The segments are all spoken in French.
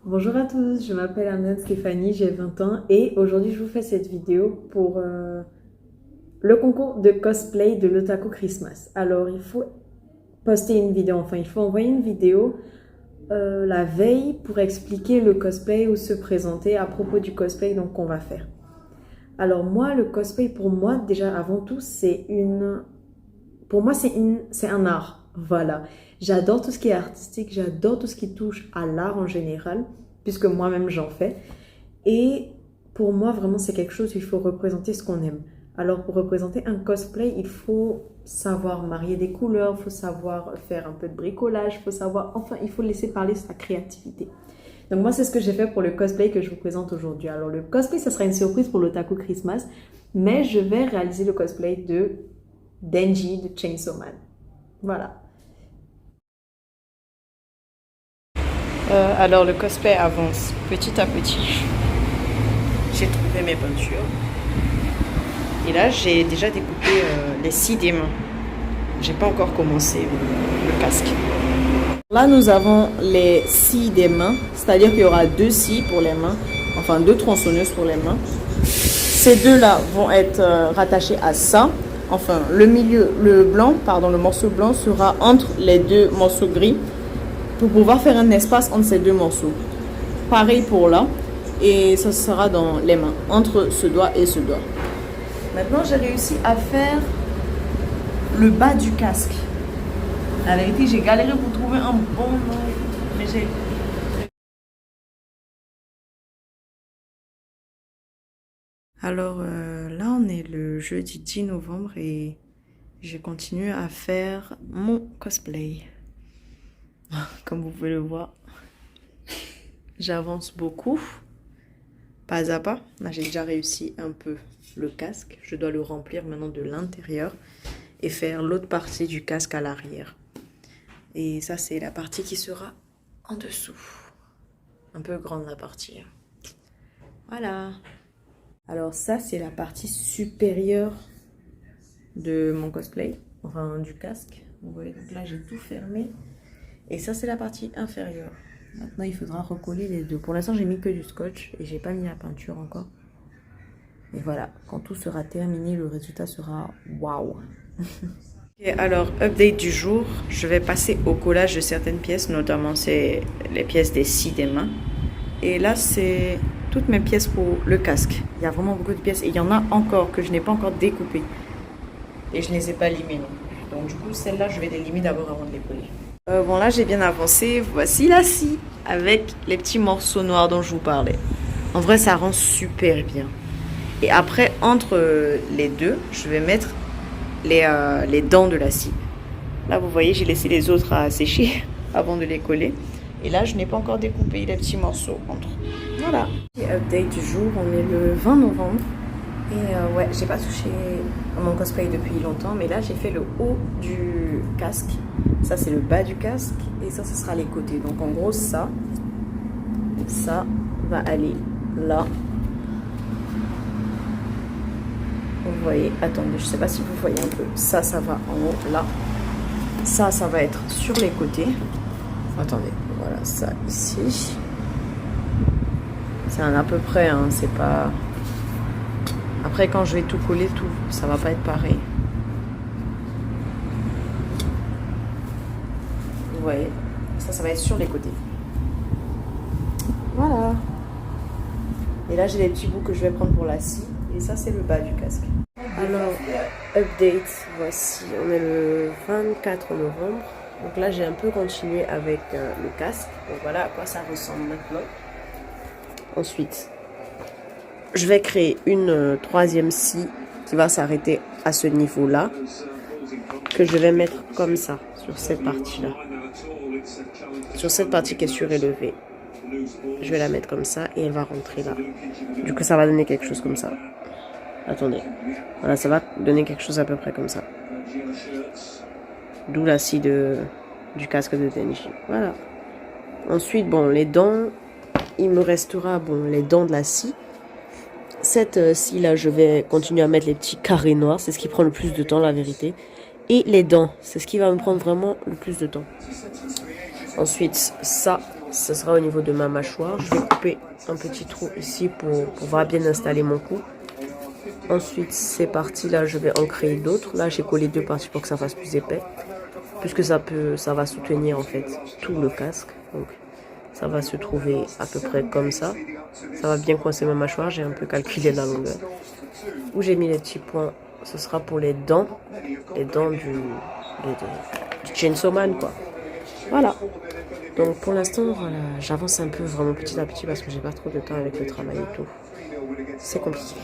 Bonjour à tous, je m'appelle Anne Stéphanie, j'ai 20 ans et aujourd'hui je vous fais cette vidéo pour le concours de cosplay de l'Otaku Christmas. Alors il faut poster une vidéo, enfin il faut envoyer une vidéo la veille pour expliquer le cosplay ou se présenter à propos du cosplay donc qu'on va faire. Alors moi le cosplay pour moi déjà avant tout c'est un art, voilà. J'adore tout ce qui est artistique, j'adore tout ce qui touche à l'art en général, puisque moi-même j'en fais. Et pour moi, vraiment, c'est quelque chose, il faut représenter ce qu'on aime. Alors pour représenter un cosplay, il faut savoir marier des couleurs, il faut savoir faire un peu de bricolage, il faut savoir, enfin, il faut laisser parler sa créativité. Donc moi, c'est ce que j'ai fait pour le cosplay que je vous présente aujourd'hui. Alors le cosplay, ça sera une surprise pour l'Otaku Christmas, mais je vais réaliser le cosplay de Denji de Chainsaw Man. Voilà. Alors le cosplay avance petit à petit. J'ai trouvé mes peintures. Et là j'ai déjà découpé les scies des mains. J'ai pas encore commencé le casque. Là nous avons les scies des mains, c'est-à-dire qu'il y aura deux scies pour les mains, enfin deux tronçonneuses pour les mains. Ces deux-là vont être rattachés à ça. Enfin, le morceau blanc sera entre les deux morceaux gris pour pouvoir faire un espace entre ces deux morceaux. Pareil pour là, et ça sera dans les mains, entre ce doigt et ce doigt. Maintenant, j'ai réussi à faire le bas du casque. La vérité, j'ai galéré pour trouver un bon nom, mais j'ai... Alors là, on est le jeudi 10 novembre et j'ai continué à faire mon cosplay. Comme vous pouvez le voir, j'avance beaucoup, pas à pas. Là, j'ai déjà réussi un peu le casque. Je dois le remplir maintenant de l'intérieur et faire l'autre partie du casque à l'arrière. Et ça, c'est la partie qui sera en dessous. Un peu grande la partie. Voilà. Alors ça, c'est la partie supérieure de mon cosplay, enfin du casque. Vous voyez, donc là, j'ai tout fermé. Et ça, c'est la partie inférieure. Maintenant, il faudra recoller les deux. Pour l'instant, j'ai mis que du scotch et j'ai pas mis la peinture encore. Et voilà, quand tout sera terminé, le résultat sera waouh. Et alors, update du jour, je vais passer au collage de certaines pièces, notamment c'est les pièces des scies des mains. Et là, c'est toutes mes pièces pour le casque. Il y a vraiment beaucoup de pièces et il y en a encore que je n'ai pas encore découpées. Et je ne les ai pas limées non plus. Donc du coup, celles-là, je vais les limer d'abord avant de les coller. Bon là j'ai bien avancé, voici la scie avec les petits morceaux noirs dont je vous parlais. En vrai ça rend super bien. Et après entre les deux, je vais mettre les dents de la scie. Là vous voyez j'ai laissé les autres à sécher avant de les coller. Et là je n'ai pas encore découpé les petits morceaux entre. Voilà. Et update du jour, on est le 20 novembre. Et ouais, j'ai pas touché à mon cosplay depuis longtemps, mais là j'ai fait le haut du casque. Ça c'est le bas du casque et ça ce sera les côtés. Donc en gros ça va aller là. Vous voyez, attendez, je sais pas si vous voyez un peu. Ça va en haut là. Ça va être sur les côtés. Attendez, voilà ça ici. C'est à peu près, hein, c'est pas... Après, quand je vais tout coller, ça va pas être pareil. Vous voyez, ça va être sur les côtés. Voilà. Et là, j'ai les petits bouts que je vais prendre pour la scie. Et ça, c'est le bas du casque. Alors, update, voici. On est le 24 novembre. Donc là, j'ai un peu continué avec le casque. Donc voilà à quoi ça ressemble maintenant. Ensuite... je vais créer une troisième scie qui va s'arrêter à ce niveau-là, que je vais mettre comme ça, sur cette partie-là. Sur cette partie qui est surélevée. Je vais la mettre comme ça et elle va rentrer là. Du coup, ça va donner quelque chose comme ça. Attendez. Voilà, ça va donner quelque chose à peu près comme ça. D'où la scie du casque de Denji. Voilà. Ensuite, bon, les dents, il me restera, bon, les dents de la scie. Cette scie là, je vais continuer à mettre les petits carrés noirs, c'est ce qui prend le plus de temps la vérité. Et les dents, c'est ce qui va me prendre vraiment le plus de temps. Ensuite ça, ce sera au niveau de ma mâchoire. Je vais couper un petit trou ici pour pouvoir bien installer mon cou. Ensuite, ces parties-là, je vais en créer d'autres. Là, j'ai collé 2 parties pour que ça fasse plus épais. Puisque ça va soutenir en fait tout le casque. Donc, ça va se trouver à peu près comme ça. Ça va bien coincer ma mâchoire. J'ai un peu calculé la longueur. Où j'ai mis les petits points, ce sera pour les dents. Les dents du Chainsaw Man, quoi. Voilà. Donc, pour l'instant, voilà, j'avance un peu vraiment petit à petit parce que j'ai pas trop de temps avec le travail et tout. C'est compliqué.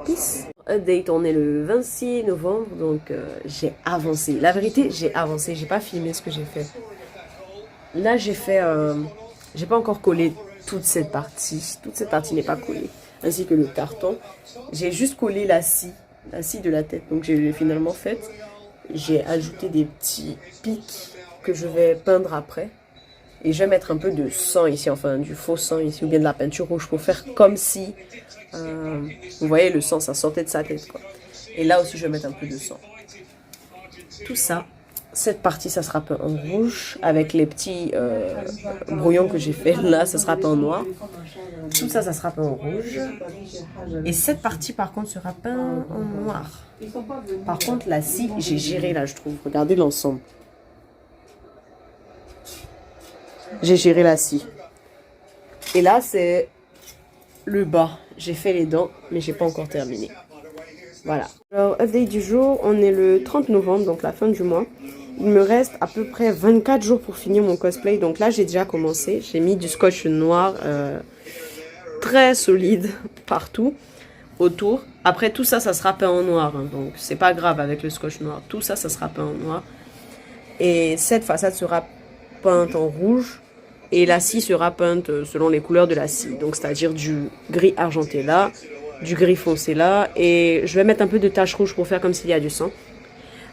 Peace. Update, on est le 26 novembre, donc j'ai avancé. La vérité, j'ai avancé. J'ai pas filmé ce que j'ai fait. Là, j'ai pas encore collé toute cette partie. Toute cette partie n'est pas collée. Ainsi que le carton. J'ai juste collé la scie de la tête. Donc, j'ai finalement fait. J'ai ajouté des petits pics que je vais peindre après. Et je vais mettre un peu de sang ici, enfin du faux sang ici, ou bien de la peinture rouge pour faire comme si, vous voyez, le sang, ça sortait de sa tête, quoi. Et là aussi, je vais mettre un peu de sang. Tout ça, cette partie, ça sera peint en rouge, avec les petits brouillons que j'ai fait. Là, ça sera peint en noir. Tout ça, ça sera peint en rouge. Et cette partie, par contre, sera peint en noir. Par contre, la scie, j'ai géré là, je trouve. Regardez l'ensemble. J'ai géré la scie. Et là, c'est le bas. J'ai fait les dents, mais j'ai pas encore terminé. Voilà. Alors, update du jour, on est le 30 novembre, donc la fin du mois. Il me reste à peu près 24 jours pour finir mon cosplay. Donc là, j'ai déjà commencé. J'ai mis du scotch noir très solide partout, autour. Après, tout ça, ça sera peint en noir. Hein, donc, c'est pas grave avec le scotch noir. Tout ça, ça sera peint en noir. Et cette façade sera peinte en rouge. Et la scie sera peinte selon les couleurs de la scie. Donc, c'est-à-dire du gris argenté là, du gris foncé là. Et je vais mettre un peu de tache rouge pour faire comme s'il y a du sang.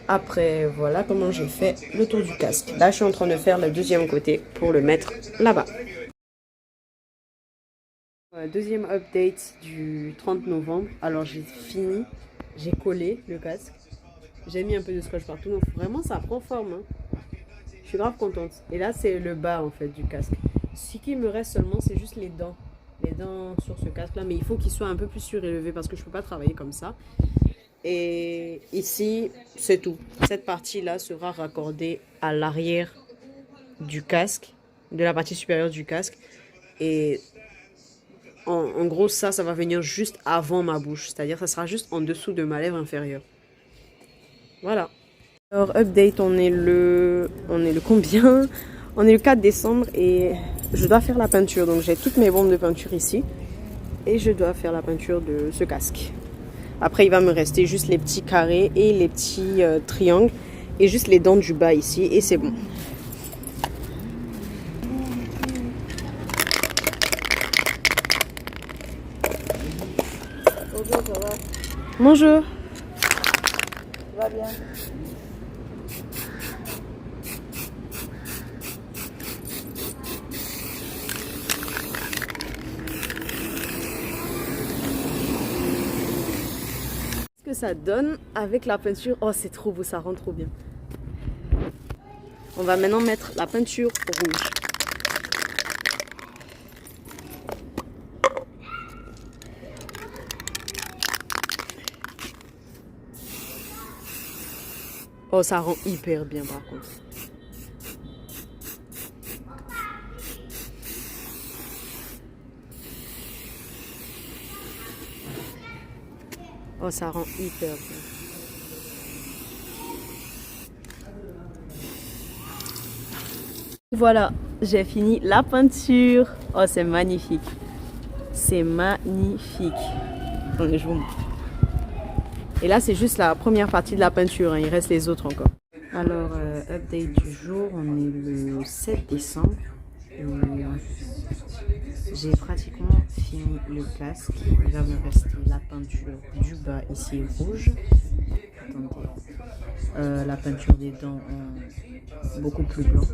Après, voilà comment j'ai fait le tour du casque. Là, je suis en train de faire le deuxième côté pour le mettre là-bas. Deuxième update du 30 novembre. Alors, j'ai fini. J'ai collé le casque. J'ai mis un peu de scotch partout. Donc, vraiment, ça prend forme. Hein. Je suis grave contente. Et là, c'est le bas, en fait, du casque. Ce qui me reste seulement, c'est juste les dents. Les dents sur ce casque-là. Mais il faut qu'il soit un peu plus surélevé parce que je ne peux pas travailler comme ça. Et ici, c'est tout. Cette partie-là sera raccordée à l'arrière du casque, de la partie supérieure du casque. Et en gros, ça va venir juste avant ma bouche. C'est-à-dire, ça sera juste en dessous de ma lèvre inférieure. Voilà. Alors, update, on est le combien? On est le 4 décembre et je dois faire la peinture. Donc, j'ai toutes mes bombes de peinture ici. Et je dois faire la peinture de ce casque. Après, il va me rester juste les petits carrés et les petits triangles. Et juste les dents du bas ici. Et c'est bon. Bonjour, ça va? Bonjour. Ça va bien? Que ça donne avec la peinture. Oh, c'est trop beau, ça rend trop bien. On va maintenant mettre la peinture rouge. Oh, ça rend hyper bien par contre. Oh, ça rend hyper bien. Voilà, j'ai fini la peinture. Oh, c'est magnifique. C'est magnifique. Attendez, je vous montre. Et là, c'est juste la première partie de la peinture. Hein. Il reste les autres encore. Alors, update du jour. On est le 7 décembre. J'ai pratiquement fini le casque. Il va me rester la peinture du bas ici rouge. Attendez. La peinture des dents en beaucoup plus blanc.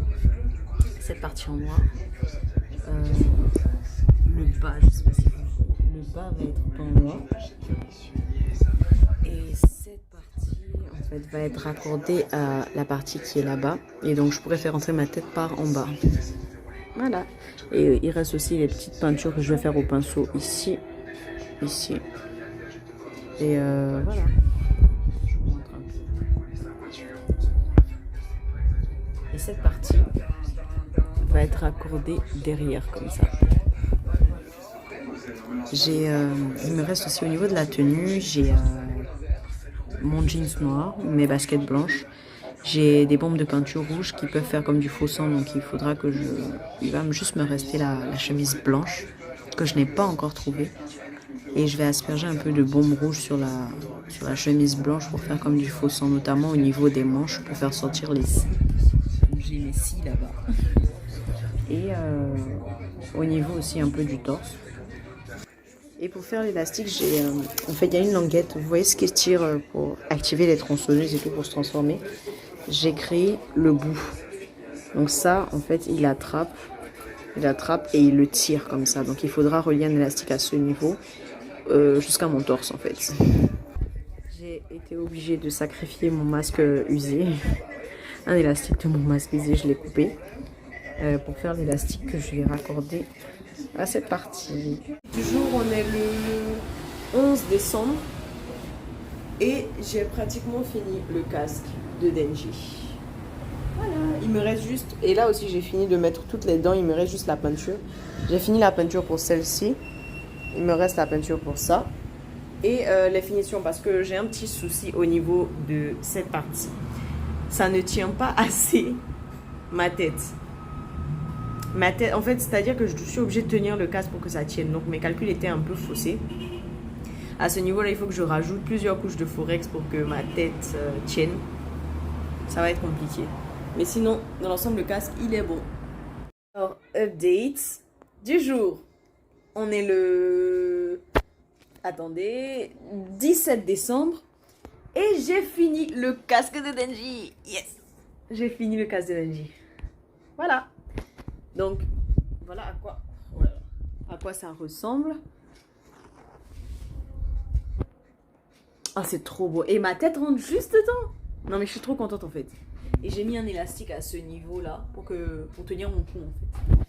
Cette partie en noir. Le bas, je sais pas si le bas va être en noir. Et cette partie en fait va être raccordée à la partie qui est là-bas. Et donc je pourrais faire entrer ma tête par en bas. Voilà. Et il reste aussi les petites peintures que je vais faire au pinceau ici. Ici. Et voilà. Je vous montre un peu. Et cette partie va être accordée derrière comme ça. Il me reste aussi au niveau de la tenue, j'ai mon jeans noir, mes baskets blanches. J'ai des bombes de peinture rouge qui peuvent faire comme du faux sang, donc il faudra que il va juste me rester la chemise blanche que je n'ai pas encore trouvée. Et je vais asperger un peu de baume rouge sur la chemise blanche pour faire comme du faux sang, notamment au niveau des manches pour faire sortir les cils. J'ai les cils là-bas. Et au niveau aussi un peu du torse. Et pour faire l'élastique, en fait, il y a une languette. Vous voyez ce qui tire pour activer les tronçonneuses et tout pour se transformer. J'ai créé le bout. Donc ça, en fait, il attrape et il le tire comme ça. Donc il faudra relier un élastique à ce niveau jusqu'à mon torse, en fait. J'ai été obligée de sacrifier mon masque usé. Un élastique de mon masque usé, je l'ai coupé pour faire l'élastique que je vais raccorder à cette partie. Toujours, on est le 11 décembre et j'ai pratiquement fini le casque de Denji. Voilà, il me reste juste, et là aussi j'ai fini de mettre toutes les dents, il me reste juste la peinture. J'ai fini la peinture pour celle-ci, il me reste la peinture pour ça et les finitions parce que j'ai un petit souci au niveau de cette partie. Ça ne tient pas assez ma tête. En fait, c'est-à-dire que je suis obligée de tenir le casque pour que ça tienne. Donc mes calculs étaient un peu faussés. À ce niveau-là, il faut que je rajoute plusieurs couches de forex pour que ma tête tienne. Ça va être compliqué. Mais sinon, dans l'ensemble, le casque, il est bon. Alors, update du jour. On est le... Attendez, 17 décembre. Et j'ai fini le casque de Denji. Yes! J'ai fini le casque de Denji. Voilà. Donc, voilà à quoi ça ressemble. Ah, c'est trop beau. Et ma tête rentre juste dedans. Non, mais je suis trop contente en fait. Et j'ai mis un élastique à ce niveau-là pour tenir mon cou en fait.